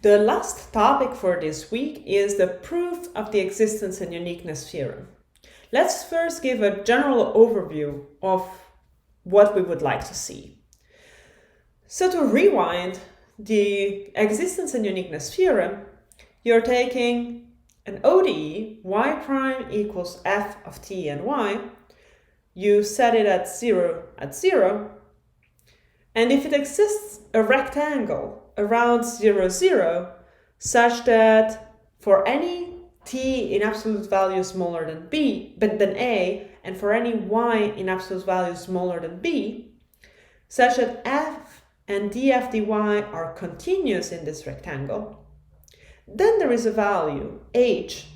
The last topic for this week is the proof of the existence and uniqueness theorem. Let's first give a general overview of what we would like to see. So to rewind the existence and uniqueness theorem, you're taking an ODE, y prime equals f of t and y. You set it at 0 at 0. And if it exists a rectangle around 0, 0, such that for any t in absolute value smaller than a, and for any y in absolute value smaller than b, such that f and df dy are continuous in this rectangle, then there is a value, h,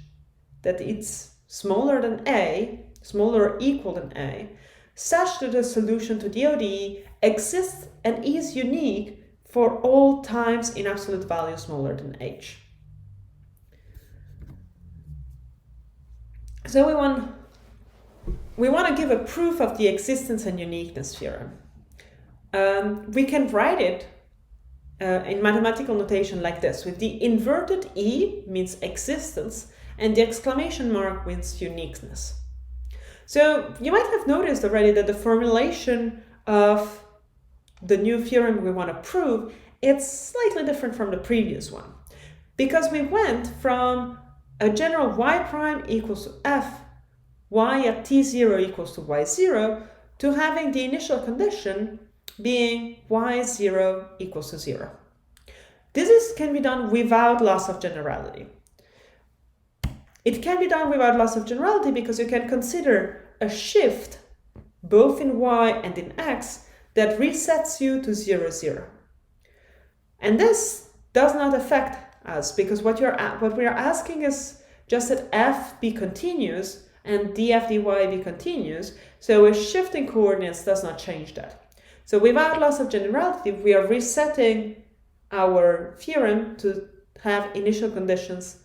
that it's smaller than a, smaller or equal than a, such that the solution to the ODE exists and is unique for all times in absolute value smaller than h. So we want to give a proof of the existence and uniqueness theorem. We can write it in mathematical notation like this, with the inverted E means existence and the exclamation mark means uniqueness. So you might have noticed already that the formulation of the new theorem we want to prove, it's slightly different from the previous one, because we went from a general y prime equals to f, y at t0 equals to y0, to having the initial condition being y0 equals to 0. This can be done without loss of generality. It can be done without loss of generality because you can consider a shift both in y and in x that resets you to 0, 0. And this does not affect us because what we are asking is just that f be continuous and df dy be continuous, so a shift in coordinates does not change that. So without loss of generality, we are resetting our theorem to have initial conditions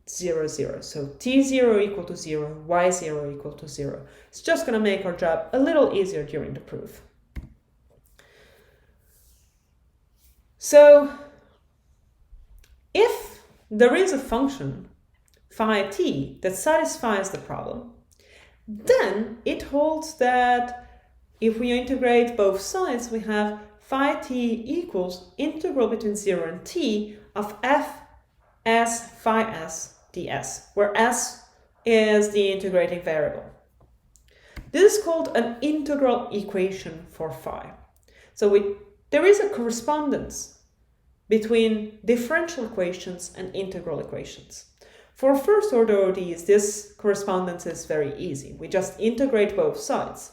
0, 0. So t0 equal to 0, y0 equal to 0. It's just going to make our job a little easier during the proof. So if there is a function phi t that satisfies the problem, then it holds that if we integrate both sides, we have phi t equals integral between 0 and t of f s phi s ds, where s is the integrating variable. This is called an integral equation for phi. So there is a correspondence between differential equations and integral equations. For first order ODEs, this correspondence is very easy. We just integrate both sides.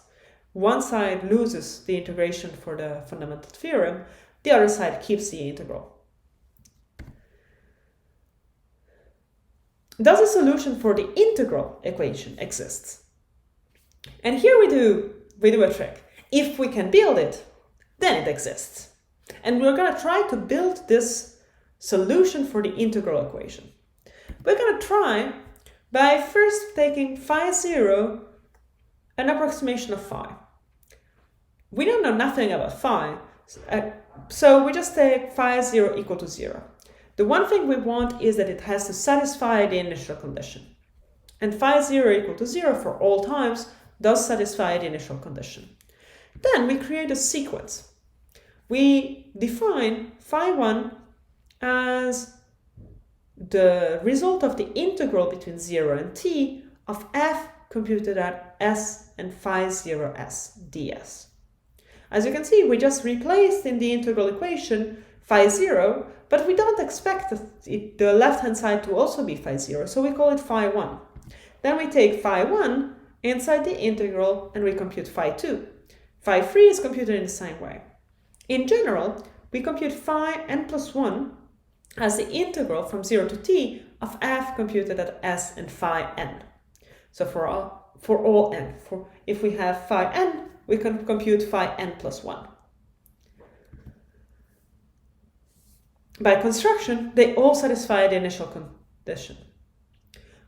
One side loses the integration for the fundamental theorem, the other side keeps the integral. Does a solution for the integral equation exist? And here we do a trick. If we can build it, then it exists. And we're going to try to build this solution for the integral equation. We're going to try by first taking phi 0, an approximation of phi. We don't know nothing about phi, so we just take phi 0 equal to 0. The one thing we want is that it has to satisfy the initial condition. And phi 0 equal to 0 for all times does satisfy the initial condition. Then we create a sequence. We define phi 1 as the result of the integral between 0 and t of f computed at s and phi 0s ds. As you can see, we just replaced in the integral equation phi 0, but we don't expect the left-hand side to also be phi 0, so we call it phi 1. Then we take phi 1 inside the integral and we compute phi 2. Phi 3 is computed in the same way. In general, we compute phi n plus 1 as the integral from 0 to t of f computed at s and phi n. So for all n, if we have phi n, we can compute phi n plus 1. By construction, they all satisfy the initial condition.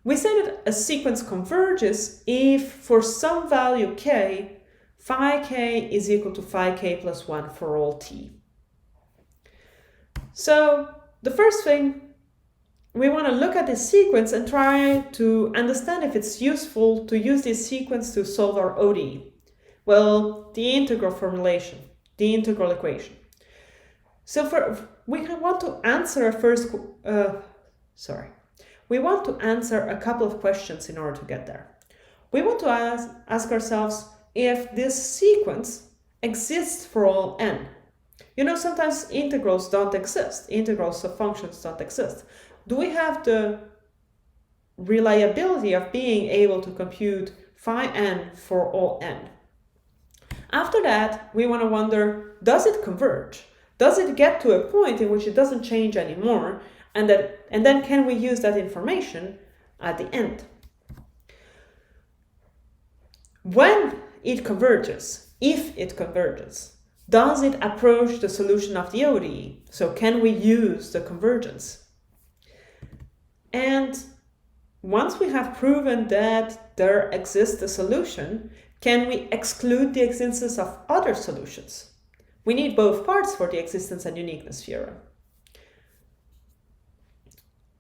We say that a sequence converges if for some value k, phi k is equal to phi k plus 1 for all t. So the first thing, we want to look at this sequence and try to understand if it's useful to use this sequence to solve our ODE. Well, the integral formulation, the integral equation. So we want to answer we want to answer a couple of questions in order to get there. We want to ask ourselves if this sequence exists for all n. You know, sometimes integrals don't exist. Integrals of functions don't exist. Do we have the reliability of being able to compute phi n for all n? After that, we want to wonder, does it converge? Does it get to a point in which it doesn't change anymore? And then can we use that information at the end? When it converges, if it converges, does it approach the solution of the ODE? So can we use the convergence? And once we have proven that there exists a solution, can we exclude the existence of other solutions? We need both parts for the existence and uniqueness theorem.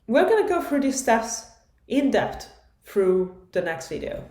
We're going to go through these steps in depth through the next video.